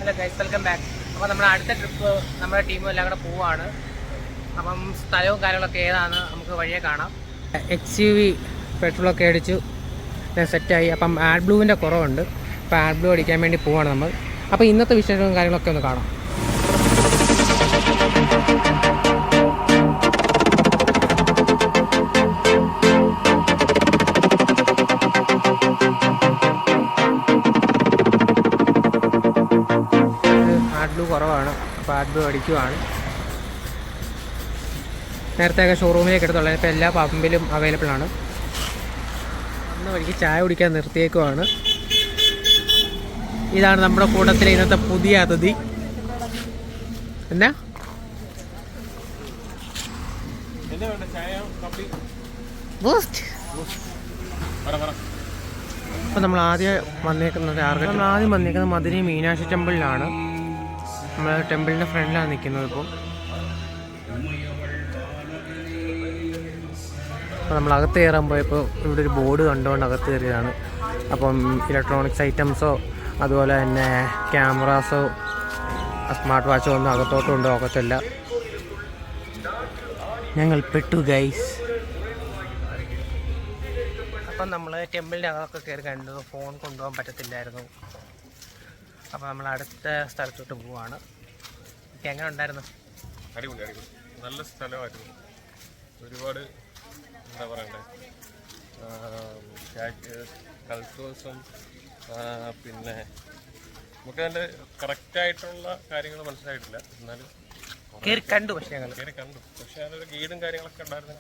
Hello guys, welcome back. അപ്പോൾ നമ്മുടെ അടുത്ത ട്രിപ്പ് നമ്മുടെ ടീമും എല്ലാം കൂടെ പോവുകയാണ്. അപ്പം സ്ഥലവും കാര്യങ്ങളൊക്കെ ഏതാണ് നമുക്ക് വഴിയെ കാണാം. XUV പെട്രോളൊക്കെ അടിച്ചു സെറ്റായി. അപ്പം ആഡ് ബ്ലൂവിൻ്റെ കുറവുണ്ട്. അപ്പോൾ ആഡ് ബ്ലൂ അടിക്കാൻ വേണ്ടി പോവുകയാണ് നമ്മൾ. അപ്പോൾ ഇന്നത്തെ വിശേഷവും കാര്യങ്ങളൊക്കെ ഒന്ന് കാണാം. ആഡ് ബ്ലൂ കുറവാണ്, അപ്പോൾ ആഡ് ബ്ലൂ അടിക്കുവാണ്. നേരത്തെയൊക്കെ ഷോറൂമിലേക്ക് എടുത്തുള്ളത്, ഇപ്പോൾ എല്ലാ പമ്പിലും അവൈലബിൾ ആണ്. അന്ന് വഴിക്ക് ചായ കുടിക്കാൻ നിർത്തിയേക്കുവാണ്. ഇതാണ് നമ്മുടെ കൂട്ടത്തിലെ ഇന്നത്തെ പുതിയ അതിഥി. എന്നാ അപ്പോൾ നമ്മൾ ആദ്യം വന്നേക്കുന്നത് മധുരൈ മീനാക്ഷി ടെമ്പിളിലാണ്. നമ്മൾ ടെമ്പിളിൻ്റെ ഫ്രണ്ടിലാണ് നിൽക്കുന്നത്. ഇപ്പോൾ നമ്മൾ അകത്ത് കയറാൻ പോയപ്പോൾ ഇവിടെ ഒരു ബോർഡ് കണ്ടുകൊണ്ട് അകത്ത് കയറിയതാണ്. അപ്പം ഇലക്ട്രോണിക്സ് ഐറ്റംസോ അതുപോലെ തന്നെ ക്യാമറാസോ സ്മാർട്ട് വാച്ചോ ഒന്നും അകത്തോട്ട് കൊണ്ടുപോകത്തില്ല. ഞങ്ങൾ പെട്ടു ഗൈസ്. അപ്പം നമ്മൾ ടെമ്പിളിൻ്റെ അകത്തൊക്കെ കയറി കണ്ടു. ഫോൺ കൊണ്ടുപോകാൻ പറ്റത്തില്ലായിരുന്നു. അപ്പോൾ നമ്മൾ അടുത്ത സ്ഥലത്തോട്ട് പോവാണ്. എങ്ങനെ ഉണ്ടായിരുന്നു? അടിപൊളി അടിപൊളി, നല്ല സ്ഥലമായിരുന്നു. ഒരുപാട് എന്താ പറയണ്ടേ, കൾച്ചേഴ്സും പിന്നെ നമുക്ക് അതിൻ്റെ കറക്റ്റായിട്ടുള്ള കാര്യങ്ങൾ മനസ്സിലായിട്ടില്ല. എന്നാലും കയറി കണ്ടു. പക്ഷേ അതിനൊരു ഗൈഡും കാര്യങ്ങളൊക്കെ ഉണ്ടായിരുന്നു.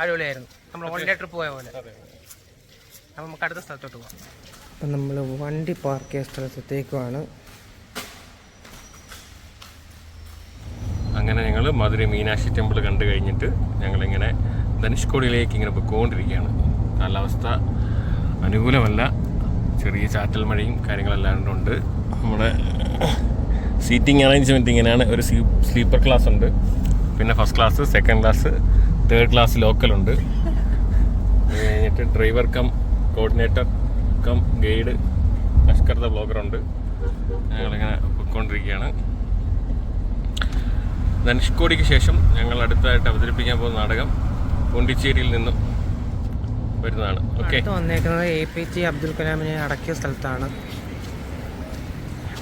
അടിപൊളിയായിരുന്നു. നമ്മൾ വൺ ഡേ ട്രിപ്പ് പോയ പോലെ. അതെ, അപ്പം നമുക്ക് അടുത്ത സ്ഥലത്തോട്ട് പോകാം. അപ്പം നമ്മൾ വണ്ടി പാർക്ക് ചെയ്ത സ്ഥലത്തേക്കുമാണ്. അങ്ങനെ ഞങ്ങൾ മധുരൈ മീനാക്ഷി ടെമ്പിൾ കണ്ടു കഴിഞ്ഞിട്ട് ഞങ്ങളിങ്ങനെ ധനുഷ്കോടിയിലേക്ക് ഇങ്ങനെ പോയിക്കൊണ്ടിരിക്കുകയാണ്. കാലാവസ്ഥ അനുകൂലമല്ല, ചെറിയ ചാറ്റൽ മഴയും കാര്യങ്ങളെല്ലാം ഉണ്ട്. നമ്മുടെ സീറ്റിംഗ് അറേഞ്ച്മെൻറ്റ് ഇങ്ങനെയാണ്. ഒരു സ്ലീപ്പർ ക്ലാസ് ഉണ്ട്, പിന്നെ first class, second class, third class ലോക്കലുണ്ട്. അത് കഴിഞ്ഞിട്ട് driver cum coordinator cum guide Ashkar the ബ്ലോഗറുണ്ട്. ഞങ്ങളിങ്ങനെ പോയിക്കൊണ്ടിരിക്കുകയാണ്. ധനുഷ്കോടിക്ക് ശേഷം ഞങ്ങൾ അടുത്തായിട്ട് അവതരിപ്പിക്കാൻ പോകുന്ന നാടകം പോണ്ടിച്ചേരിയിൽ നിന്നും വരുന്നതാണ്. ഓക്കെ, വന്നേക്കുന്നത് APJ അബ്ദുൽ കലാമിനെ അടക്കിയ സ്ഥലത്താണ്.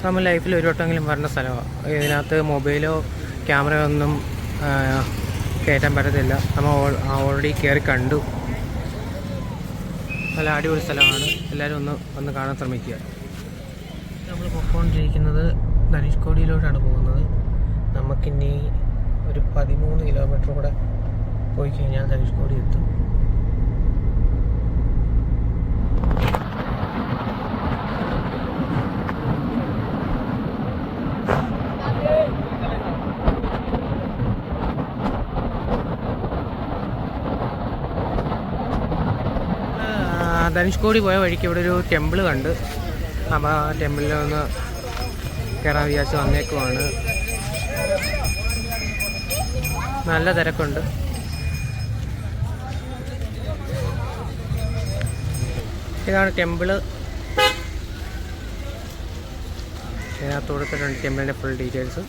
നമ്മൾ ലൈഫിൽ ഒരു വട്ടമെങ്കിലും വരുന്ന സ്ഥലമാണ്. ഇതിനകത്ത് മൊബൈലോ ക്യാമറയോ ഒന്നും കയറ്റാൻ പറ്റത്തില്ല. നമ്മൾ ഓൾറെഡി കയറി കണ്ടു. നല്ല അടിപൊളി സ്ഥലമാണ്. എല്ലാവരും ഒന്ന് കാണാൻ ശ്രമിക്കുക. നമ്മൾ പോയിക്കൊണ്ടിരിക്കുന്നത് ധനുഷ്കോടിയിലോട്ടാണ് പോകുന്നത്. നമുക്കിനി ഒരു 13 കിലോമീറ്റർ കൂടെ പോയി കഴിഞ്ഞാൽ ധനുഷ്കോടി എത്തും. ധനുഷ്കോടി പോയ വഴിക്ക് ഇവിടെ ഒരു ടെമ്പിൾ കണ്ട്. അപ്പോൾ ആ ടെമ്പിളിൽ ഒന്ന് കയറാൻ വിചാരിച്ച് വന്നേക്കുവാണ്. നല്ല തിരക്കുണ്ട്. ഇതാണ് ടെമ്പിള്. ഇതിനകത്ത് കൊടുത്തിട്ടുണ്ട് ടെമ്പിളിൻ്റെ ഫുൾ ഡീറ്റെയിൽസ്.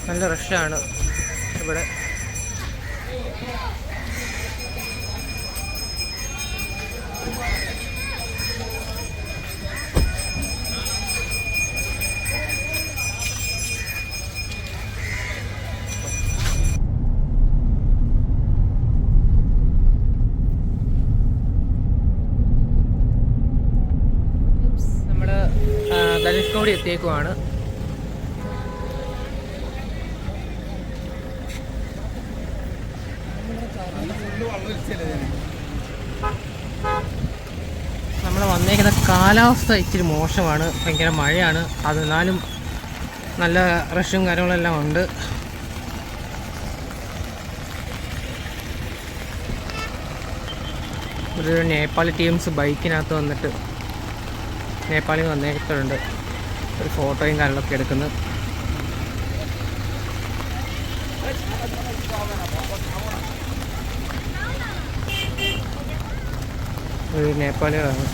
നല്ല റഷാണ് ഇവിടെ. നമ്മൾ ധനുഷ്കോടി എത്തിയേക്കുവാണ്. നമ്മൾ വന്നേക്കുന്ന കാലാവസ്ഥ ഇച്ചിരി മോശമാണ്. ഭയങ്കര മഴയാണ്. എന്നാലും നല്ല റഷും കാര്യങ്ങളെല്ലാം ഉണ്ട്. ഒരു നേപ്പാളി ടീംസ് ബൈക്കിനകത്ത് വന്നിട്ട് നേപ്പാളിൽ വന്നേക്കുന്നുണ്ട്. ഒരു ഫോട്ടോയും കാര്യങ്ങളൊക്കെ എടുക്കുന്നു. ഒരു നേപ്പാളികളാണ്.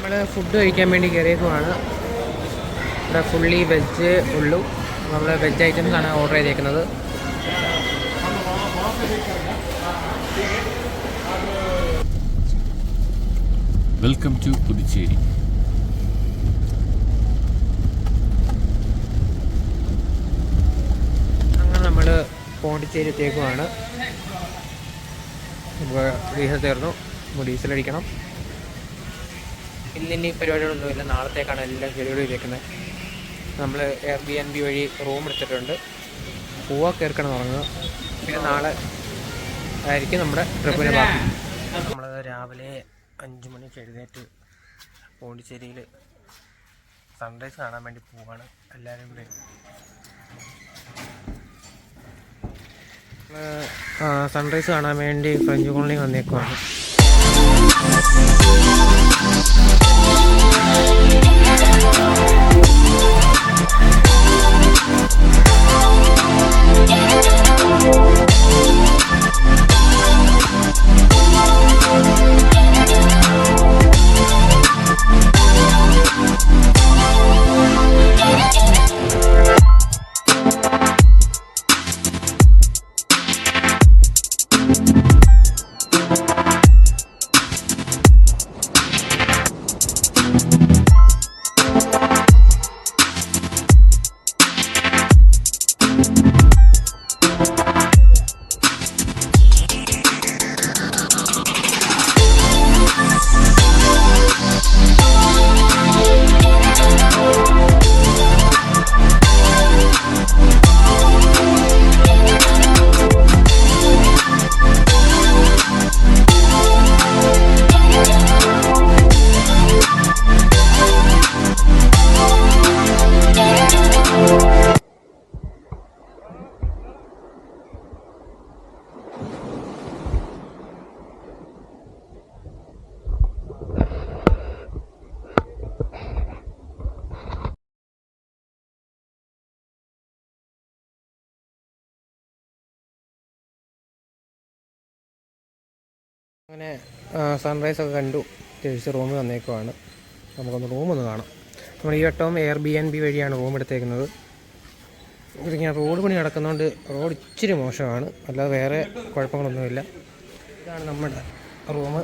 നമ്മൾ ഫുഡ് കഴിക്കാൻ വേണ്ടി കയറിയേക്കുവാണ്. ഇവിടെ ഫുള്ളി വെജ് ഉള്ളൂ. നമ്മൾ വെജ് ഐറ്റംസ് ആണ് ഓർഡർ ചെയ്തേക്കുന്നത്. Welcome to Puducherry. അങ്ങനെ നമ്മൾ പോണ്ടിച്ചേരി എത്തിയേക്കുവാണ്. ഡീസൽ തീർന്നു, ഡീസലടിക്കണം. ഇന്നിനി പരിപാടികളൊന്നുമില്ല, നാളത്തേക്കാണ് എല്ലാം ഷെഡ്യൂൾ ചെയ്തേക്കുന്നത്. നമ്മൾ Airbnb വഴി റൂം എടുത്തിട്ടുണ്ട്. കയറിക്കണം തുടങ്ങുക. പിന്നെ നാളെ ആയിരിക്കും നമ്മുടെ ട്രിപ്പിന് ബാക്കി. നമ്മൾ രാവിലെ 5 മണിക്ക് എഴുന്നേറ്റ് പോണ്ടിച്ചേരിയിൽ സൺറൈസ് കാണാൻ വേണ്ടി പോവാണ് എല്ലാവരും കൂടെ. സൺറൈസ് കാണാൻ വേണ്ടി ഫ്രഞ്ച് കോളനി വന്നേക്കുവാണ്. അങ്ങനെ സൺറൈസൊക്കെ കണ്ടു തിരിച്ച് റൂമിൽ വന്നേക്കുവാണ്. നമുക്കൊന്ന് റൂമൊന്ന് കാണാം. നമ്മൾ ഈ വട്ടവും Airbnb വഴിയാണ് റൂം എടുത്തേക്കുന്നത്. ഇതിങ്ങനെ റോഡ് പണി നടക്കുന്നതുകൊണ്ട് റോഡ് ഇച്ചിരി മോശമാണ്, അല്ലാതെ വേറെ കുഴപ്പങ്ങളൊന്നുമില്ല. ഇതാണ് നമ്മുടെ റൂം.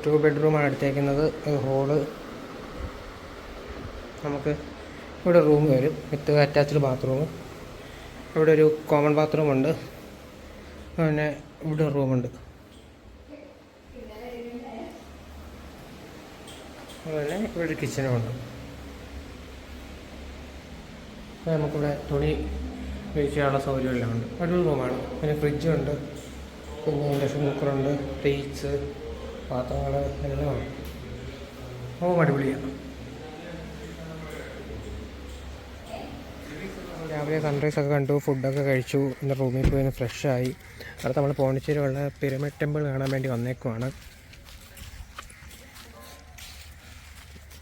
2 ബെഡ്റൂമാണ് എടുത്തേക്കുന്നത്. ഹോള് നമുക്ക് ഇവിടെ റൂം വരും വിത്ത് അറ്റാച്ച്ഡ് ബാത്റൂം. ഇവിടെ ഒരു കോമൺ ബാത്റൂമുണ്ട്. പിന്നെ ഇവിടെ റൂമുണ്ട്. അതുപോലെ ഇവിടെ ഒരു കിച്ചനുമുണ്ട്. നമുക്കിവിടെ തുണി വേസ്റ്റ് ചെയ്യാനുള്ള സൗകര്യമെല്ലാം ഉണ്ട്. അടിപൊളി റൂമാണ്. പിന്നെ ഫ്രിഡ്ജുണ്ട്, പിന്നെ ഇൻഡക്ഷൻ കുക്കറുണ്ട്, പ്ലേറ്റ്സ്, പാത്രങ്ങൾ എല്ലാം ഉണ്ട്. റൂം അടിപൊളിയാണ്. രാവിലെ സൺറൈസൊക്കെ കണ്ടു, ഫുഡൊക്കെ കഴിച്ചു. ഇന്ന് റൂമിൽ പോയി ഫ്രഷായി. അടുത്ത് നമ്മൾ പോണ്ടിച്ചേരിയുള്ള പിരമിഡ് ടെമ്പിൾ കാണാൻ വേണ്ടി വന്നേക്കുവാണ്.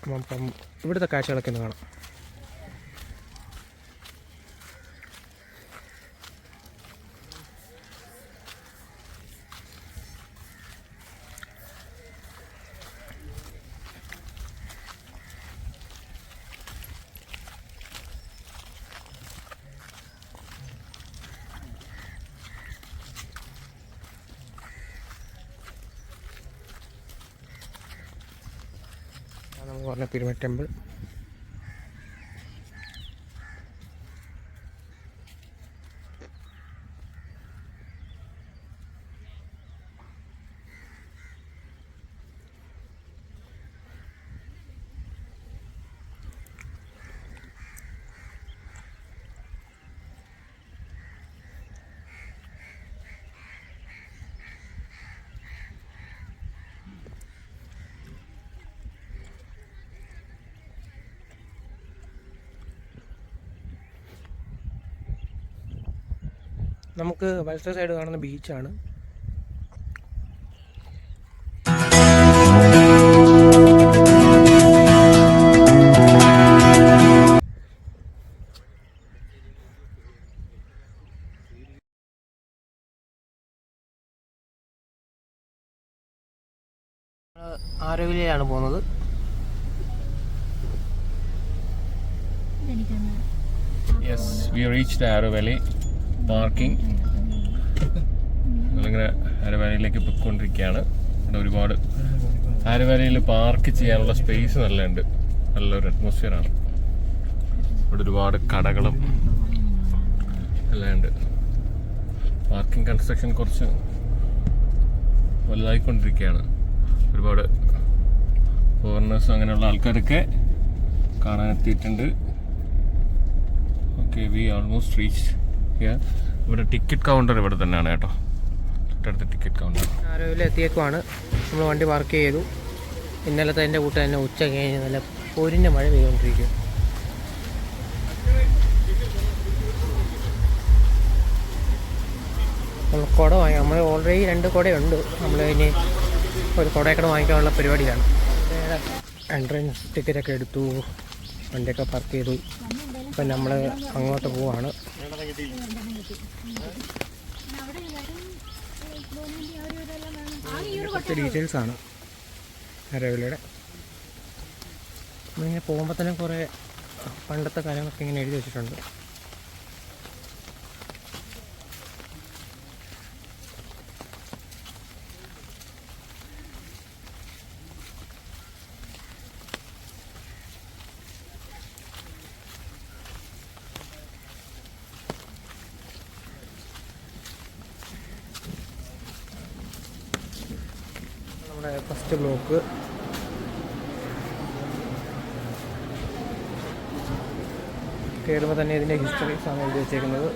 അപ്പം ഇവിടുത്തെ കാഴ്ചകളൊക്കെ ഒന്ന് കാണാം. നമുക്ക് പറഞ്ഞ പിരമിഡ് ടെമ്പിൾ. നമുക്ക് വലത്തെ സൈഡ് കാണുന്ന ബീച്ചാണ്. ആരോവിലയാണ് പോകുന്നത്. Yes, we reached arrow Valley parking. നമ്മളിങ്ങനെ ആരോ വാലിയിലേക്ക് പൊയ്ക്കൊണ്ടിരിക്കുകയാണ്. ഇവിടെ ഒരുപാട് ആരോ വാലിയിൽ പാർക്ക് ചെയ്യാനുള്ള സ്പേസ് നല്ലുണ്ട്, നല്ലൊരു അറ്റ്മോസ്ഫിയറാണ്. ഇവിടെ ഒരുപാട് കടകളും എല്ലാം ഉണ്ട്. പാർക്കിംഗ് കൺസ്ട്രക്ഷൻ കുറച്ച് വലുതായിക്കൊണ്ടിരിക്കുകയാണ്. ഒരുപാട് ഫോറിനേഴ്സും അങ്ങനെയുള്ള ആൾക്കാരൊക്കെ കാണാനെത്തിയിട്ടുണ്ട്. Okay, we almost reach. ഇവിടെ ടിക്കറ്റ് കൗണ്ടർ ഇവിടെ തന്നെയാണ് കേട്ടോ, തൊട്ടടുത്ത് ടിക്കറ്റ് കൗണ്ടർ. ആരോവിൽ എത്തിയേക്കുവാണ്. നമ്മൾ വണ്ടി പാർക്ക് ചെയ്തു. ഇന്നലത്തെ എൻ്റെ കൂട്ട് തന്നെ ഉച്ച കഴിഞ്ഞ് നല്ല പൊരിഞ്ഞ മഴ പെയ്തുകൊണ്ടിരിക്കും. നമ്മൾ കുട വാങ്ങി, നമ്മൾ ഓൾറെഡി 2 കുടയുണ്ട്. നമ്മൾ ഇനി ഒരു കുടയൊക്കെ വാങ്ങിക്കാനുള്ള പരിപാടിയാണ്. എൻട്രൻസ് ടിക്കറ്റൊക്കെ എടുത്തു, വണ്ടിയൊക്കെ പാർക്ക് ചെയ്തു. ഇപ്പം നമ്മൾ അങ്ങോട്ട് പോവാണ്. കുറച്ച് ഡീറ്റെയിൽസാണ് ആരോവിലയുടെ. നമ്മളിങ്ങനെ പോകുമ്പോൾ തന്നെ കുറേ പണ്ടത്തെ കാര്യങ്ങളൊക്കെ ഇങ്ങനെ എഴുതി വെച്ചിട്ടുണ്ട്. നമ്മുടെ ഫസ്റ്റ് ബ്ലോക്ക് കയറുമ്പോൾ തന്നെ ഇതിൻ്റെ ഹിസ്റ്ററീസാണ് എഴുതി വെച്ചേക്കുന്നത്.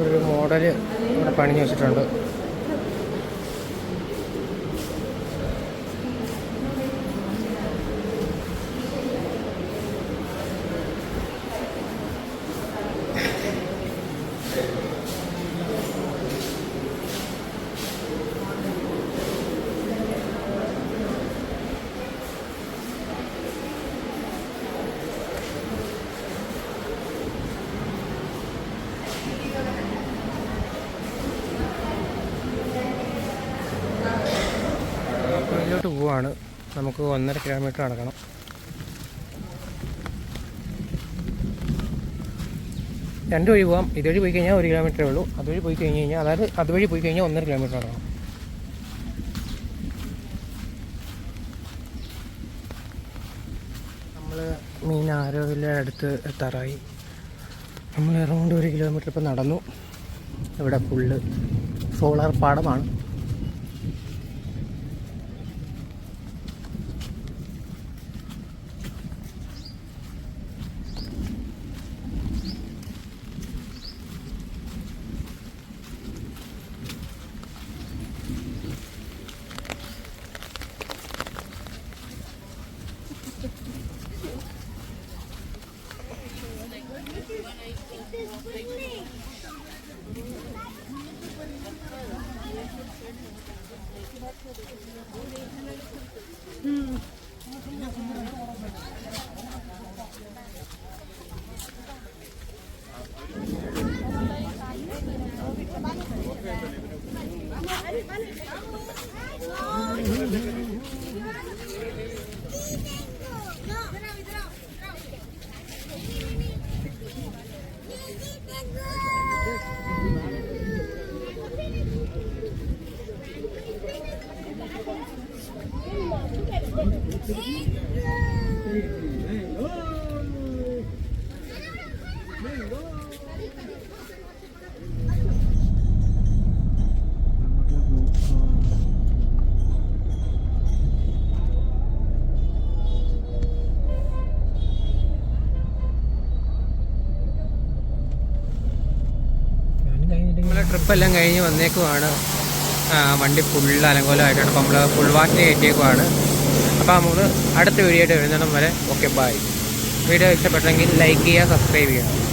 ഒരു മോഡൽ ഇവിടെ പണിഞ്ഞ് വെച്ചിട്ടുണ്ട്. ോട്ട് പോവാണ്. നമുക്ക് 1.5 കിലോമീറ്റർ നടക്കണം. രണ്ട് വഴി പോകാം. ഇതുവഴി പോയി കഴിഞ്ഞാൽ 1 കിലോമീറ്ററേ ഉള്ളൂ. അതുവഴി പോയി കഴിഞ്ഞ് കഴിഞ്ഞാൽ, അതായത് അതുവഴി പോയി കഴിഞ്ഞാൽ 1.5 കിലോമീറ്റർ നടക്കണം. നമ്മൾ ആരോവിലെ അടുത്ത് എത്താറായി. നമ്മൾ അറൗണ്ട് 1 കിലോമീറ്റർ ഇപ്പം നടന്നു. ഇവിടെ ഫുള്ള് സോളാർ പാടമാണ്. നമ്മളെ ട്രിപ്പെല്ലാം കഴിഞ്ഞ് വന്നേക്കുവാണ്. വണ്ടി ഫുള്ള് അലങ്കോലമായിട്ടാണ്. അപ്പോൾ നമ്മൾ ഫുൾ വാഷിന് കയറ്റിയേക്കുവാണ്. അപ്പോൾ നമ്മൾ അടുത്ത വീഡിയോ ആയിട്ട് വരുന്നിടം വരെ ഓക്കെ ബൈ. വീഡിയോ ഇഷ്ടപ്പെട്ടെങ്കിൽ ലൈക്ക് ചെയ്യുക, സബ്സ്ക്രൈബ് ചെയ്യുക.